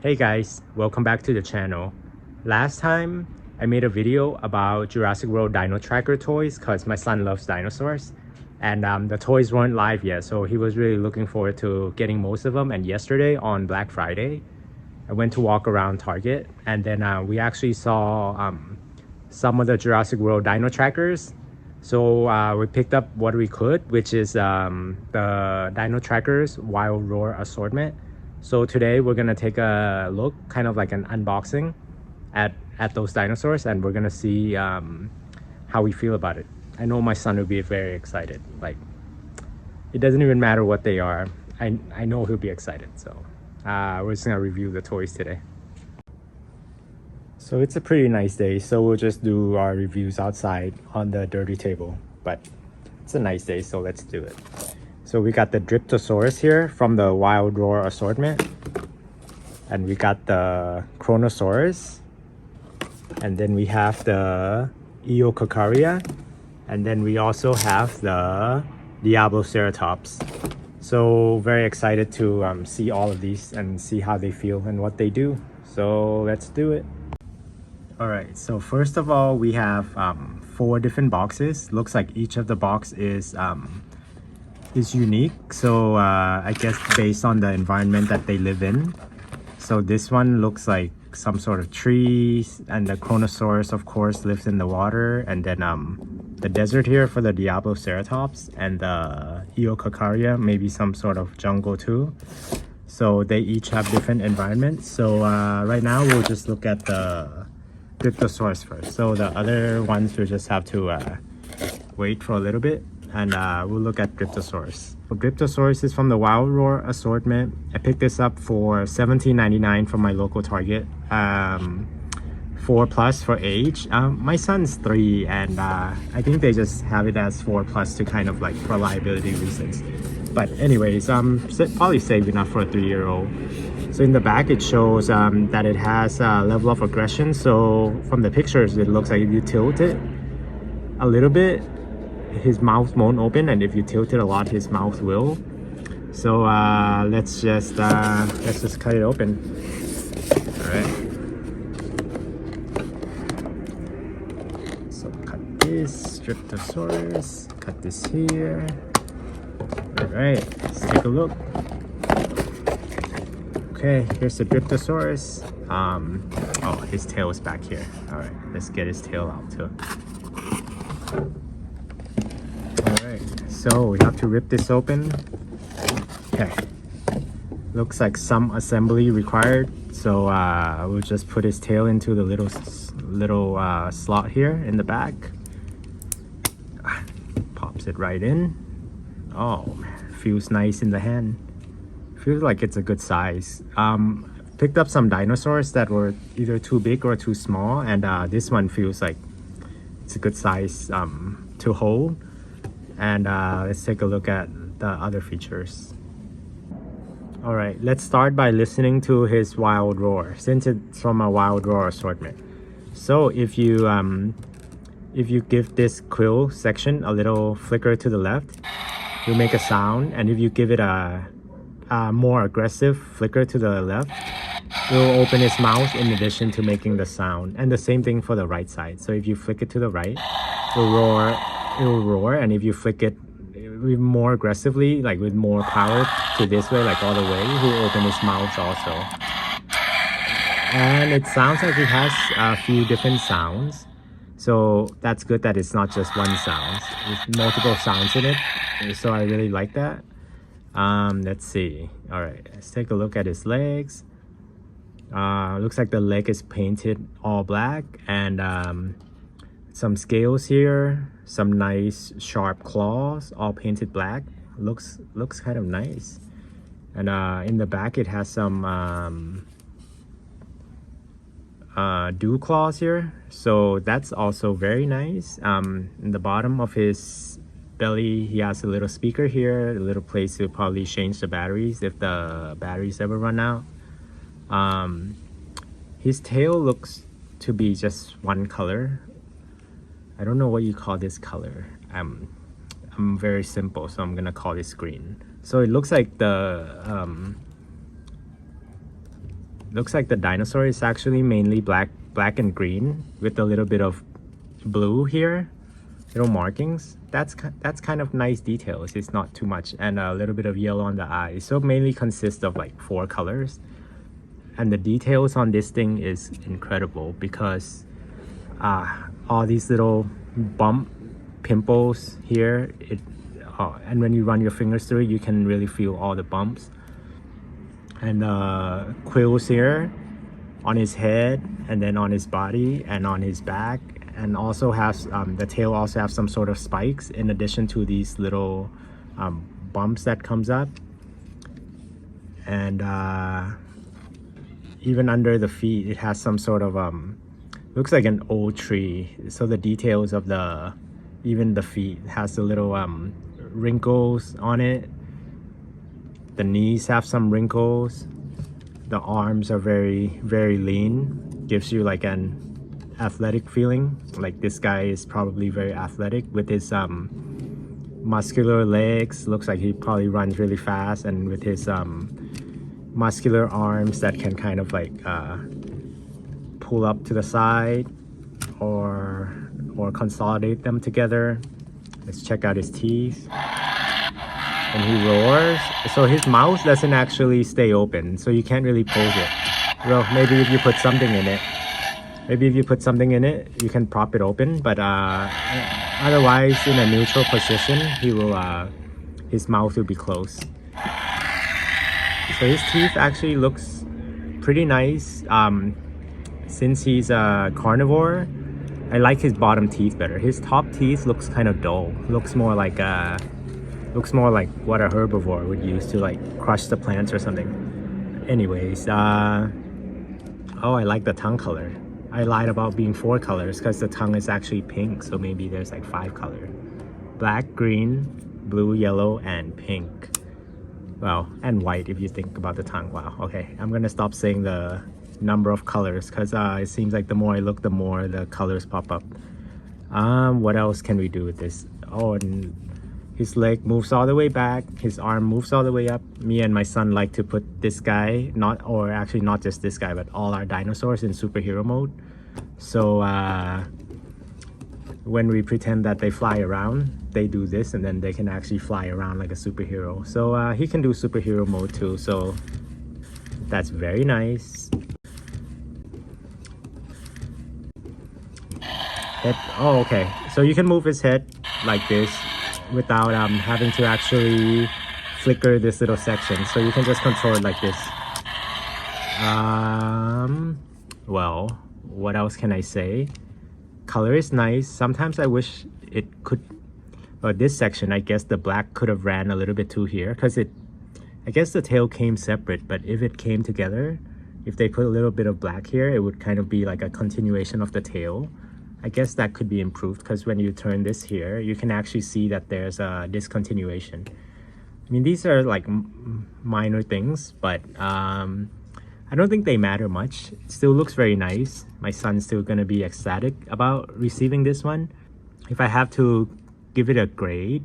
Hey guys, welcome back to the channel. Last time I made a video about Jurassic World Dino Tracker toys because my son loves dinosaurs, and the toys weren't live yet, so he was really looking forward to getting most of them. And yesterday on Black Friday I went to walk around Target, and then we actually saw some of the Jurassic World Dino Trackers. So we picked up what we could, which is the Dino Trackers Wild Roar Assortment. So today we're gonna take a look, kind of like an unboxing at those dinosaurs, and we're gonna see how we feel about it. I know my son will be very excited. Like, it doesn't even matter what they are. I know he'll be excited. So we're just gonna review the toys today. So it's a pretty nice day, so we'll just do our reviews outside on the dirty table, but it's a nice day, so let's do it. So we got the Dryptosaurus here from the Wild Roar Assortment, and we got the Kronosaurus, and then we have the Eocarcharia, and then we also have the Diabloceratops. So very excited to see all of these and see how they feel and what they do. So let's do it. All right, so first of all, we have 4 different boxes. Looks like each of the box is unique, so I guess based on the environment that they live in. So this one looks like some sort of trees, and the Chronosaurus of course lives in the water, and then the desert here for the Diabloceratops, and the Eocarcharia, maybe some sort of jungle too. So they each have different environments. So right now we'll just look at the Dryptosaurus first. So the other ones we'll just have to wait for a little bit, and we'll look at Dryptosaurus. So Dryptosaurus is from the Wild Roar Assortment. I picked this up for $17.99 from my local Target. 4+ for age. My son's 3, and I think they just have it as 4+ to kind of like for liability reasons. But anyways, probably safe enough for a 3-year-old. So in the back it shows that it has a level of aggression. So from the pictures it looks like if you tilt it a little bit, his mouth won't open, and if you tilt it a lot, his mouth will. So let's just cut it open. All right. So cut this Dryptosaurus. Cut this here. All right. Let's take a look. Okay, here's the Dryptosaurus. Oh, his tail is back here. All right. Let's get his tail out too. So we have to rip this open. Okay, looks like some assembly required, so we'll just put his tail into the little slot here in the back. Pops it right in. Oh man, feels nice in the hand. Feels like it's a good size. Picked up some dinosaurs that were either too big or too small, and this one feels like it's a good size to hold. And let's take a look at the other features. All right, let's start by listening to his Wild Roar, since it's from a Wild Roar Assortment. So if you give this quill section a little flicker to the left, you'll make a sound, and if you give it a more aggressive flicker to the left, it will open its mouth in addition to making the sound. And the same thing for the right side. So if you flick it to the right, it will roar, and if you flick it more aggressively, like with more power to this way, like all the way, he will open his mouth also. And it sounds like it has a few different sounds, so that's good that it's not just one sound. There's multiple sounds in it, so I really like that. Let's see. All right, let's take a look at his legs. Looks like the leg is painted all black, and some scales here, some nice sharp claws, all painted black. Looks kind of nice. And in the back it has some dew claws here, so that's also very nice. In the bottom of his belly he has a little speaker here, a little place to probably change the batteries if the batteries ever run out. His tail looks to be just one color. I don't know what you call this color. I'm very simple, so I'm gonna call this green. So it looks like the Looks like the dinosaur is actually mainly black and green with a little bit of blue here, little markings. That's kind of nice details. It's not too much, and a little bit of yellow on the eyes. So mainly consists of like 4 colors. And the details on this thing is incredible because all these little pimples here, and when you run your fingers through it, you can really feel all the bumps. And quills here on his head, and then on his body and on his back, and also has the tail also has some sort of spikes in addition to these little bumps that comes up. And even under the feet, it has some sort of looks like an old tree. So the details of even the feet has the little wrinkles on it. The knees have some wrinkles. The arms are very, very lean. Gives you like an athletic feeling. Like this guy is probably very athletic with his muscular legs. Looks like he probably runs really fast, and with his muscular arms that can kind of like pull up to the side or consolidate them together. Let's check out his teeth. And he roars. So his mouth doesn't actually stay open, so you can't really pose it. Well, maybe if you put something in it. You can prop it open, but otherwise in a neutral position, his mouth will be closed. So his teeth actually looks pretty nice. Since he's a carnivore, I like his bottom teeth better. His top teeth looks kind of dull. Looks more like what a herbivore would use to like crush the plants or something. Anyways, oh, I like the tongue color. I lied about being 4 colors because the tongue is actually pink, so maybe there's like 5 colors. Black, green, blue, yellow, and pink. Well, and white if you think about the tongue. Wow, okay. I'm gonna stop saying the number of colors because it seems like the more I look, the more the colors pop up. What else can we do with this? Oh, and his leg moves all the way back. His arm moves all the way up. Me and my son like to put this guy, not just this guy, but all our dinosaurs in superhero mode. So when we pretend that they fly around, they do this, and then they can actually fly around like a superhero. So he can do superhero mode too, so that's very nice. Oh, okay. So you can move his head like this without having to actually flicker this little section. So you can just control it like this. Well, what else can I say? Color is nice. Sometimes I wish it could, or this section, I guess the black could have ran a little bit too here, because I guess the tail came separate, but if it came together, if they put a little bit of black here, it would kind of be like a continuation of the tail. I guess that could be improved, because when you turn this here, you can actually see that there's a discontinuation. I mean, these are like minor things, but I don't think they matter much. It still looks very nice. My son's still gonna be ecstatic about receiving this one. If I have to give it a grade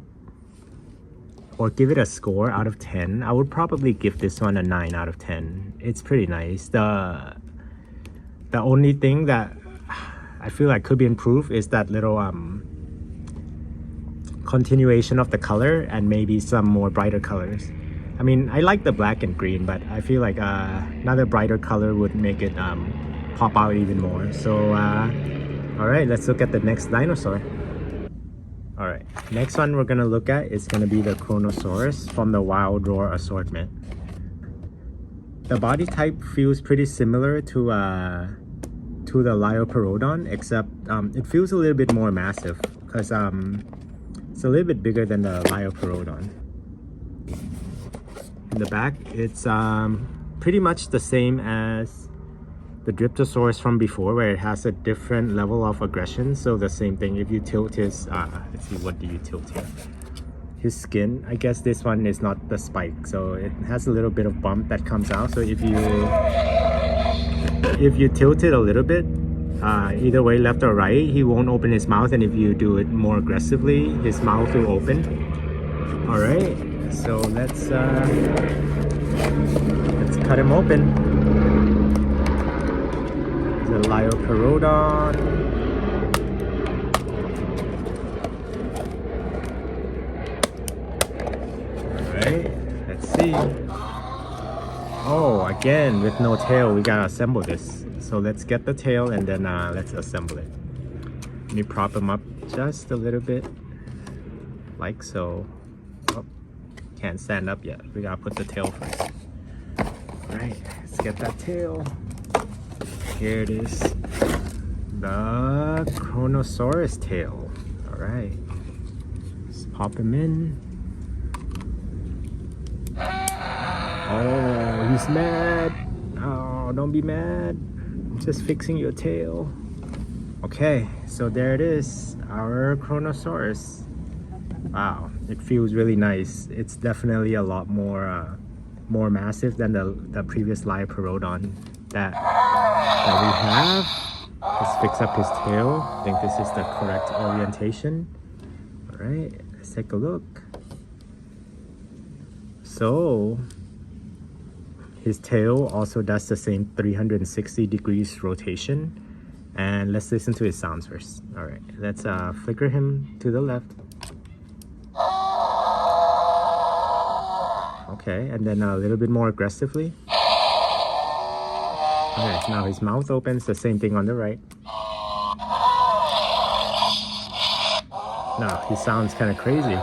or give it a score out of 10, I would probably give this one a 9 out of 10. It's pretty nice. The only thing that I feel like could be improved is that little continuation of the color and maybe some more brighter colors. I mean, I like the black and green, but I feel like another brighter color would make it pop out even more. So all right, let's look at the next dinosaur. All right, next one we're gonna look at is gonna be the Kronosaurus from the Wild Roar Assortment. The body type feels pretty similar to the Lioperodon, except it feels a little bit more massive because it's a little bit bigger than the Lioperodon. In the back, it's pretty much the same as the Dryptosaurus from before, where it has a different level of aggression. So the same thing, if you tilt his let's see, what do you tilt here? His skin, I guess this one is not the spike, so it has a little bit of bump that comes out. So if you tilt it a little bit, either way, left or right, he won't open his mouth, and if you do it more aggressively, his mouth will open. All right, so let's cut him open. The Iokakaria. Alright, let's see. Oh, again, with no tail, we gotta assemble this. So let's get the tail and then let's assemble it. Let me prop him up just a little bit, like so. Oh, can't stand up yet. We gotta put the tail first. Alright, let's get that tail. Here it is. The Chronosaurus tail. Alright. Let's pop him in. Oh, he's mad. Oh, don't be mad. I'm just fixing your tail. Okay, so there it is. Our Chronosaurus. Wow, it feels really nice. It's definitely a lot more massive than the previous Diabloceratops that we have. Let's fix up his tail. I think this is the correct orientation. Alright, let's take a look. So his tail also does the same 360 degrees rotation. And let's listen to his sounds first. Alright, let's flicker him to the left. Okay, and then a little bit more aggressively. Okay, now his mouth opens, the same thing on the right. Now, he sounds kind of crazy.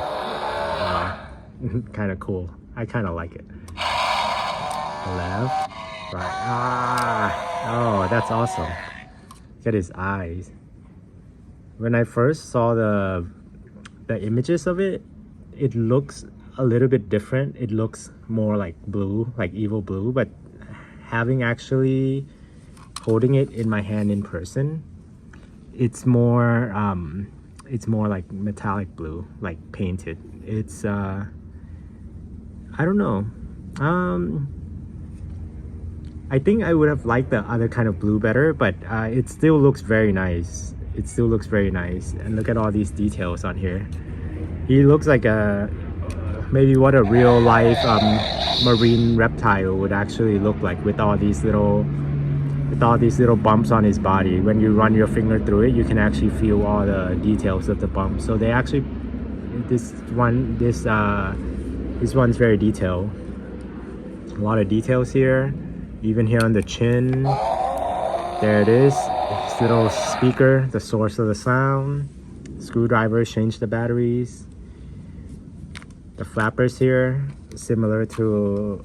Kind of cool. I kind of like it. Left, right. Oh, that's awesome. Look at his eyes. When I first saw the images of it, it looks a little bit different. It looks more like blue, like evil blue, but having actually holding it in my hand in person, it's more like metallic blue, like painted. It's I don't know. I think I would have liked the other kind of blue better, but it still looks very nice. It still looks very nice. And look at all these details on here. He looks like a maybe what a real life marine reptile would actually look like, with all these little bumps on his body. When you run your finger through it, you can actually feel all the details of the bumps. So they actually, this one's very detailed. A lot of details here. Even here on the chin, there it is. This little speaker, the source of the sound. Screwdrivers change the batteries. The flappers here, similar to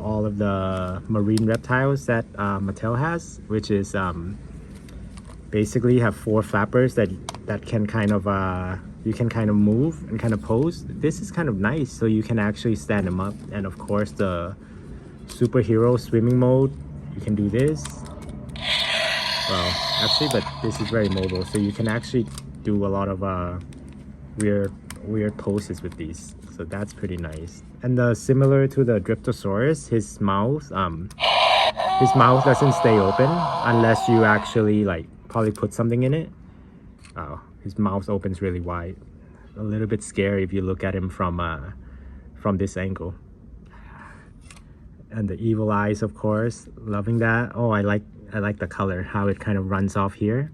all of the marine reptiles that Mattel has, which is basically have 4 flappers that can kind of you can kind of move and kind of pose. This is kind of nice, so you can actually stand them up. And of course, the superhero swimming mode, you can do this. Well, actually, but this is very mobile, so you can actually do a lot of weird poses with these. So that's pretty nice. And similar to the Dryptosaurus, his mouth doesn't stay open unless you actually probably put something in it. Oh, his mouth opens really wide. A little bit scary if you look at him from this angle. And the evil eyes, of course, loving that. Oh, I like the color, how it kind of runs off here,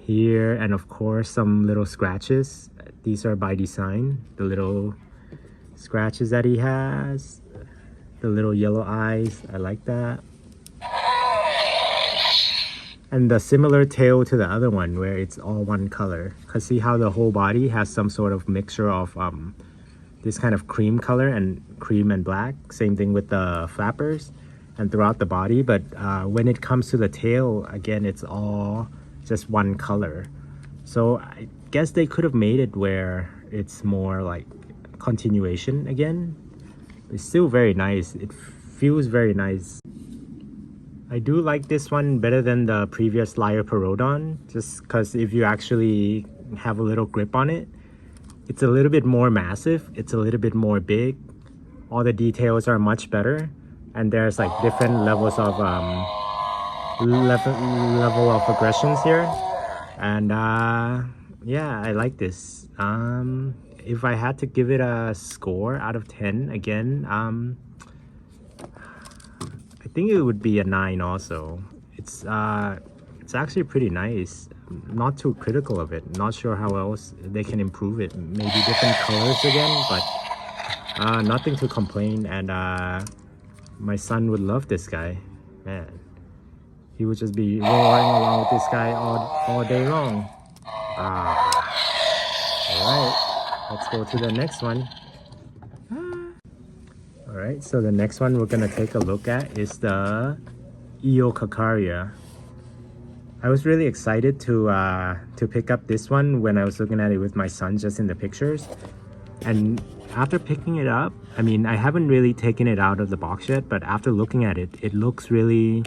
and of course some little scratches. These are by design, the little scratches that he has, the little yellow eyes. I like that. And the similar tail to the other one, where it's all one color. Because see how the whole body has some sort of mixture of this kind of cream color and cream and black. Same thing with the flappers and throughout the body. But when it comes to the tail, again, it's all just one color. So I guess they could have made it where it's more like continuation again. It's still very nice. It feels very nice. I do like this one better than the previous Diabloceratops, just because if you actually have a little grip on it, it's a little bit more massive. It's a little bit more big. All the details are much better, and there's like different levels of level of aggressions here. And yeah, I like this. If I had to give it a score out of 10 again, I think it would be a 9 also. it's actually pretty nice. Not too critical of it. Not sure how else they can improve it. Maybe different colors again, but nothing to complain. And my son would love this guy, man. He would just be roaring along with this guy all day long. Alright, let's go to the next one. Alright, so the next one we're gonna take a look at is the Eocarcharia. I was really excited to pick up this one when I was looking at it with my son just in the pictures. And after picking it up, I mean, I haven't really taken it out of the box yet, but after looking at it, it looks really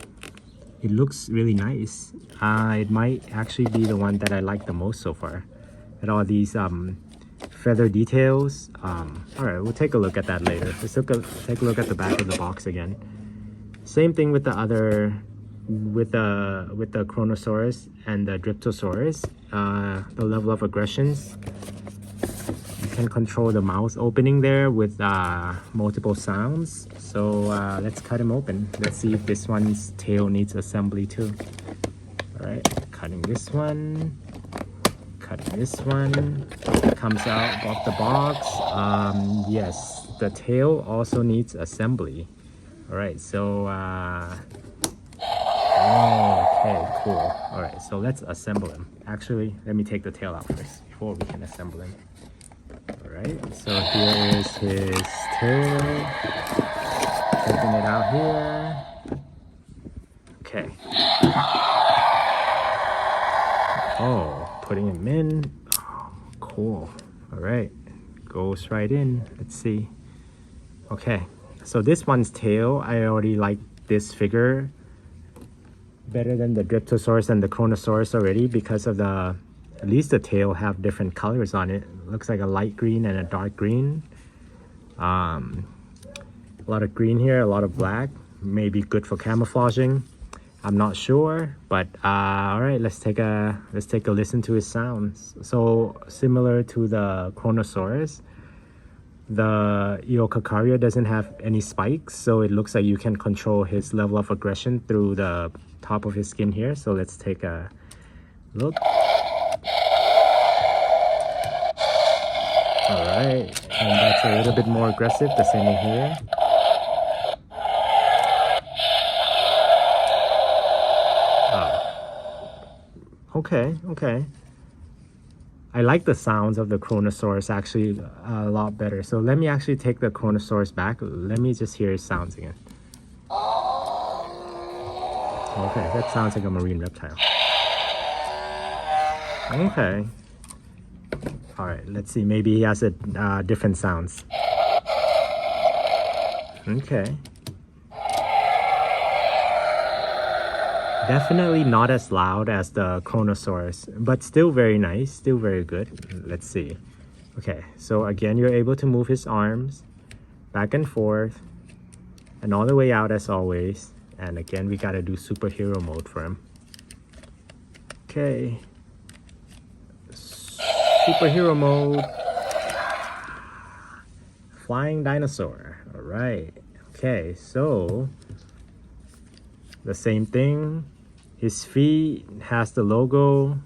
nice. It might actually be the one that I like the most so far. And all these feather details. All right, we'll take a look at that later. Let's take a look at the back of the box again. Same thing with the other, with the Kronosaurus and the Dryptosaurus. The level of aggressions. You can control the mouth opening there with multiple sounds. So let's cut him open. Let's see if this one's tail needs assembly too. All right, cutting this one. Cutting this one. Comes out of the box. Yes, the tail also needs assembly. All right, so okay, cool. All right, so let's assemble him. Actually, let me take the tail out first before we can assemble him. All right, so here is his tail. Taking it out here. Okay. Oh, putting him in. Oh, cool. All right, goes right in. Let's see. Okay, so this one's tail, I already like this figure better than the Dryptosaurus and the Chronosaurus already because of the, at least the tail have different colors on it. Looks like a light green and a dark green. A lot of green here, a lot of black. Maybe good for camouflaging. I'm not sure, but all right, let's take a listen to his sounds. So similar to the Kronosaurus, the Eocarcharia doesn't have any spikes, so it looks like you can control his level of aggression through the top of his skin here. So let's take a look. All right, and that's a little bit more aggressive, the same in here. Okay. I like the sounds of the Kronosaurus actually a lot better. So let me actually take the Kronosaurus back. Let me just hear his sounds again. Okay, that sounds like a marine reptile. Okay. All right, let's see. Maybe he has a different sounds. Okay. Definitely not as loud as the Kronosaurus, but still very nice, still very good. Let's see. Okay, so again, you're able to move his arms back and forth and all the way out as always. And again, we gotta do superhero mode for him. Okay. Superhero mode. Flying dinosaur. All right. Okay, so the same thing. His feet has the logo,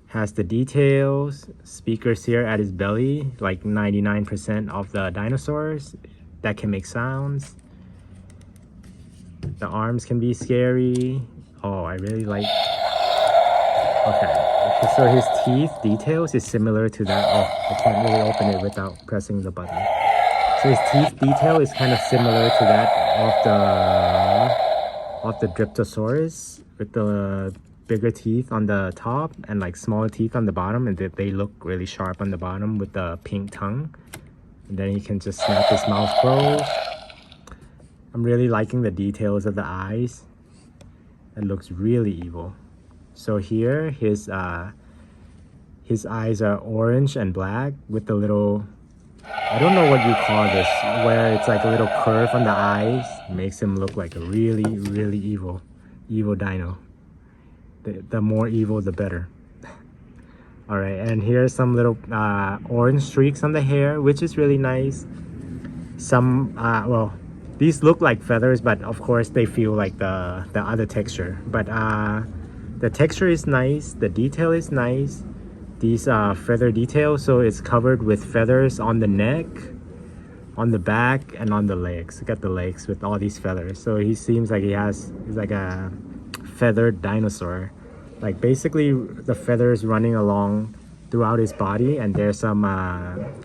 has the details, speakers here at his belly, like 99% of the dinosaurs that can make sounds. The arms can be scary. Oh, I really like. Okay, so his teeth details is similar to that. Oh, I can't really open it without pressing the button. So his teeth detail is kind of similar to that of the Dryptosaurus, with the bigger teeth on the top and like smaller teeth on the bottom, and they look really sharp on the bottom with the pink tongue. And then he can just snap his mouth closed. I'm really liking the details of the eyes. It looks really evil. So here his eyes are orange and black with the little, I don't know what you call this, where it's like a little curve on the eyes. Makes him look like a really evil dino. The more evil, the better. All right, and here's some little orange streaks on the hair, which is really nice. Some, well, These look like feathers, but of course they feel like the other texture. But the texture is nice, the detail is nice. These feather details, so it's covered with feathers on the neck, on the back, and on the legs. Look at the legs with all these feathers. So he seems like he's like a feathered dinosaur. Like basically the feathers running along throughout his body, and there's some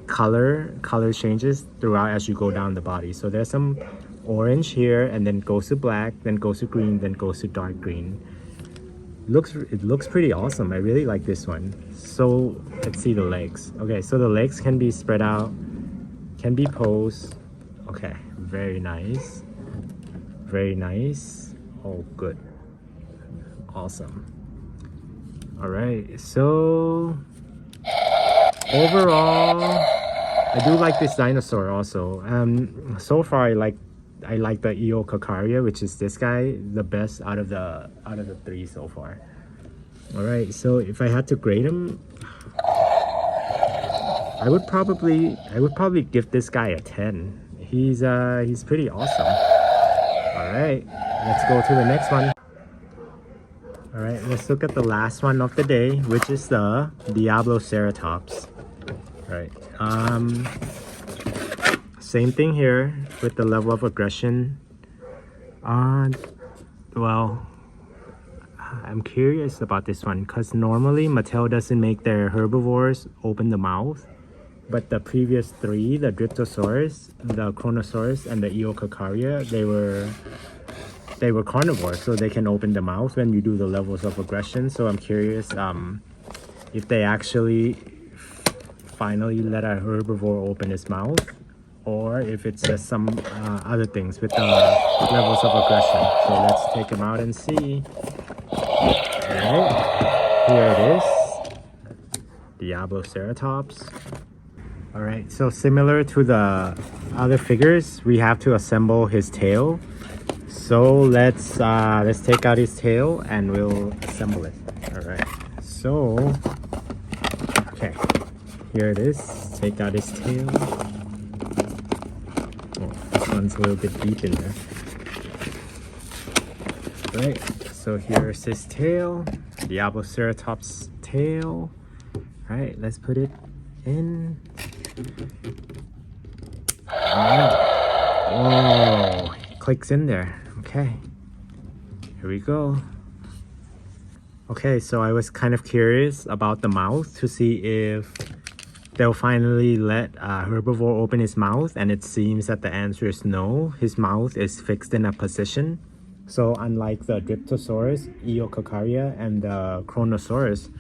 color changes throughout as you go down the body. So there's some orange here, and then goes to black, then goes to green, then goes to dark green. It looks pretty awesome. I really like this one. So let's see the legs. Okay, so the legs can be spread out, can be posed. Okay, very nice, very nice. Oh, good, awesome. All right, so overall I do like this dinosaur also. So far I like the Eocarcharia, which is this guy, the best out of the three so far. All right, so if I had to grade him, I would probably give this guy a 10. He's pretty awesome. All right, let's go to the next one. All right, let's look at the last one of the day, which is the Diabloceratops. All right, same thing here with the level of aggression. Well, I'm curious about this one because normally Mattel doesn't make their herbivores open the mouth, but the previous three, the Dryptosaurus, the Chronosaurus, and the Eocarcharia, they were carnivores, so they can open the mouth when you do the levels of aggression. So I'm curious if they actually finally let a herbivore open his mouth, or if it's just some other things with the levels of aggression. So let's take them out and see. Alright, here it is, Diabloceratops. Alright, so similar to the other figures, we have to assemble his tail. So let's take out his tail and we'll assemble it. Alright, so okay, here it is. Take out his tail. Oh, this one's a little bit deep in there. Right, so here's his tail, Diabloceratops tail. Alright, let's put it in. Alright. Whoa, it clicks in there. Okay, here we go. Okay, so I was kind of curious about the mouth to see if they'll finally let a herbivore open his mouth, and it seems that the answer is no. His mouth is fixed in a position. So unlike the Dryptosaurus, Eocarcharia, and the Kronosaurus,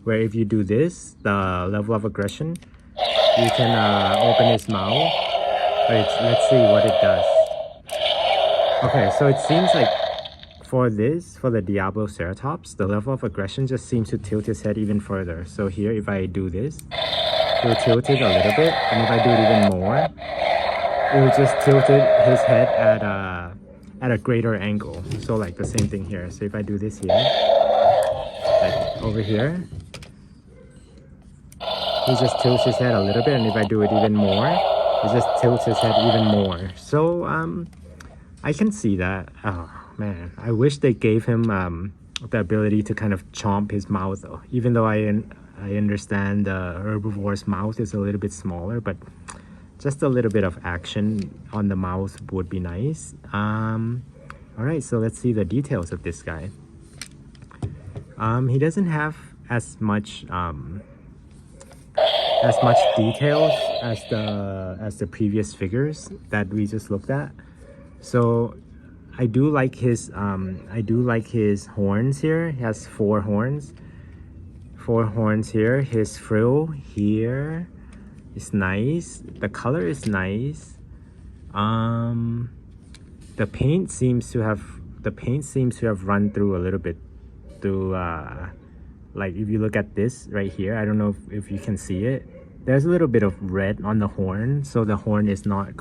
where if you do this, the level of aggression, you can open his mouth. Let's see what it does. Okay, so it seems like for the Diabloceratops, the level of aggression just seems to tilt his head even further. So here, if I do this, it will tilt it a little bit, and if I do it even more, it will just tilt his head at a greater angle. So like the same thing here. So if I do this here, like over here, he just tilts his head a little bit, and if I do it even more, it just tilts his head even more. So I can see that. Oh man, I wish they gave him the ability to kind of chomp his mouth though. Even though I understand the herbivore's mouth is a little bit smaller, but just a little bit of action on the mouth would be nice. All right, so let's see the details of this guy. He doesn't have as much details as the previous figures that we just looked at. So I do like his horns here. He has 4 horns. 4 horns here. His frill here is nice. The color is nice. The paint seems to have run through a little bit through like if you look at this right here, I don't know if you can see it. There's a little bit of red on the horn, so the horn is not like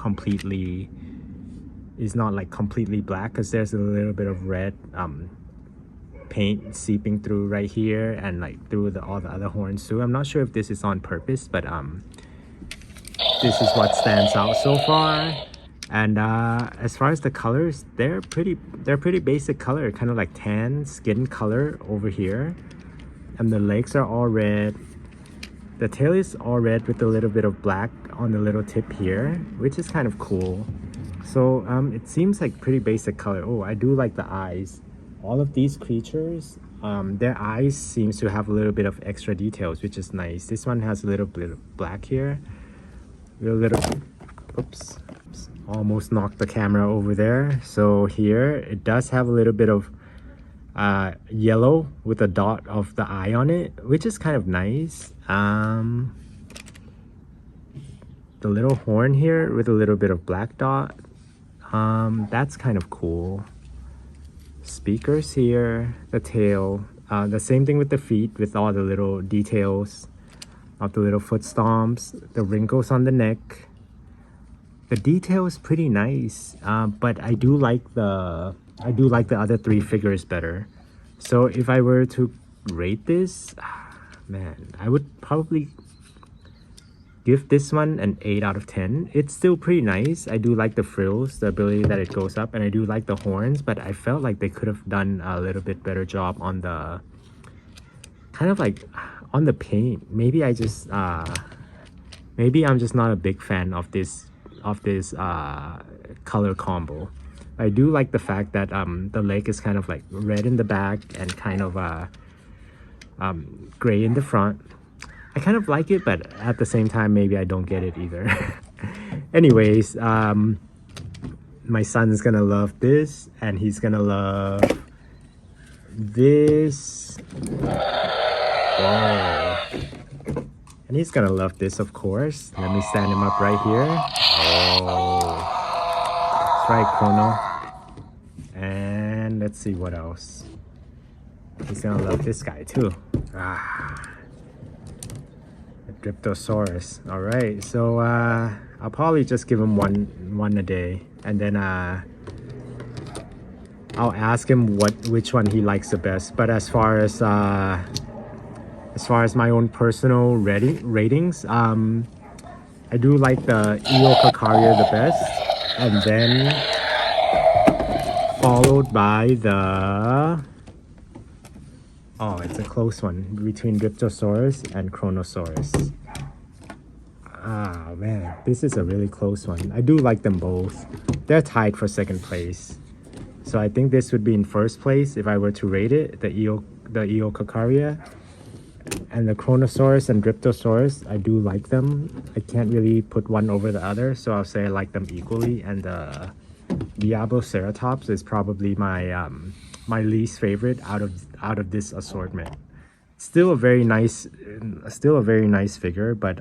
completely black, because there's a little bit of red paint seeping through right here and like through all the other horns too. I'm not sure if this is on purpose, but this is what stands out so far. And as far as the colors, they're pretty basic color, kind of like tan skin color over here. And the legs are all red. The tail is all red with a little bit of black on the little tip here, which is kind of cool. So it seems like pretty basic color. Oh, I do like the eyes. All of these creatures, their eyes seems to have a little bit of extra details, which is nice. This one has a little bit of black here. Oops, almost knocked the camera over there. So here it does have a little bit of yellow with a dot of the eye on it, which is kind of nice. The little horn here with a little bit of black dot, that's kind of cool. Speakers here, the tail, the same thing with the feet with all the little details of the little foot stomps, the wrinkles on the neck. The detail is pretty nice, but I do like the other three figures better. So if I were to rate this, man, I would probably give this one an 8 out of 10. It's still pretty nice. I do like the frills, the ability that it goes up, and I do like the horns, but I felt like they could have done a little bit better job on the kind of like on the paint. Maybe I'm just not a big fan of this color combo. I do like the fact that the leg is kind of like red in the back and kind of gray in the front. I kind of like it, but at the same time, maybe I don't get it either. Anyways, my son's gonna love this, and he's gonna love this. Whoa. And he's gonna love this, of course. Let me stand him up right here. Oh, that's right, Chrono. And let's see what else. He's gonna love this guy too. Dryptosaurus. All right, so I'll probably just give him one a day, and then I'll ask him which one he likes the best. But as far as my own personal ratings, I do like the Eocarcharia the best, and then followed by the, oh, it's a close one between Dryptosaurus and Chronosaurus. Ah, man, this is a really close one. I do like them both. They're tied for second place. So I think this would be in first place if I were to rate it, the Eocarcharia. And the Kronosaurus and Dryptosaurus, I do like them. I can't really put one over the other, so I'll say I like them equally. And the Diabloceratops is probably my my least favorite out of this assortment. Still a very nice figure, but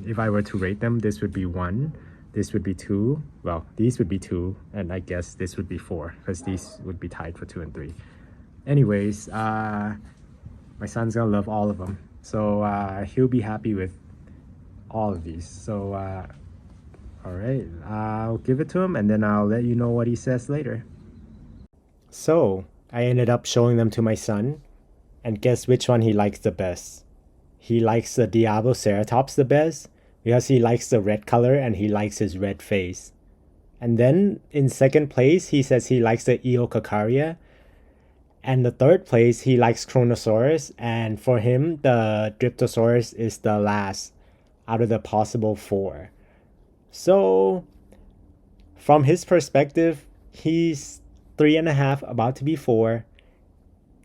if I were to rate them, this would be 1, this would be 2. Well, these would be 2, and I guess this would be 4 because these would be tied for 2 and 3. Anyways, my son's gonna love all of them, so he'll be happy with all of these. So all right, I'll give it to him, and then I'll let you know what he says later. So I ended up showing them to my son, and guess which one he likes the best? He likes the Diabloceratops the best because he likes the red color and he likes his red face. And then in second place, he says he likes the Eocarcharia. And the third place, he likes Kronosaurus, and for him, the Dryptosaurus is the last out of the possible 4. So, from his perspective, he's 3.5, about to be 4.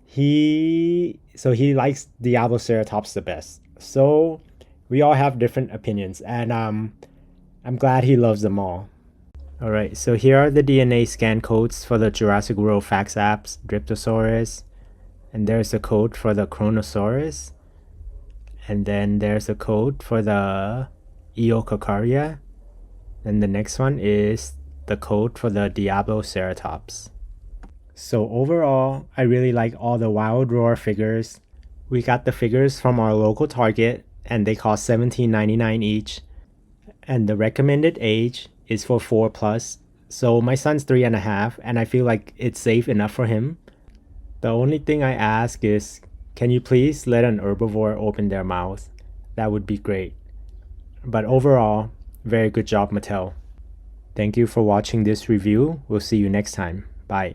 He likes Diabloceratops the best. So, we all have different opinions, and I'm glad he loves them all. Alright, so here are the DNA scan codes for the Jurassic World Facts Apps, Dryptosaurus, and there's a code for the Chronosaurus, and then there's a code for the Eocarcharia, and the next one is the code for the Diabloceratops. So overall, I really like all the Wild Roar figures. We got the figures from our local Target, and they cost $17.99 each, and the recommended age is for 4+, so my son's 3.5, and I feel like it's safe enough for him. The only thing I ask is, can you please let an herbivore open their mouth? That would be great. But overall, very good job, Mattel. Thank you for watching this review. We'll see you next time. Bye.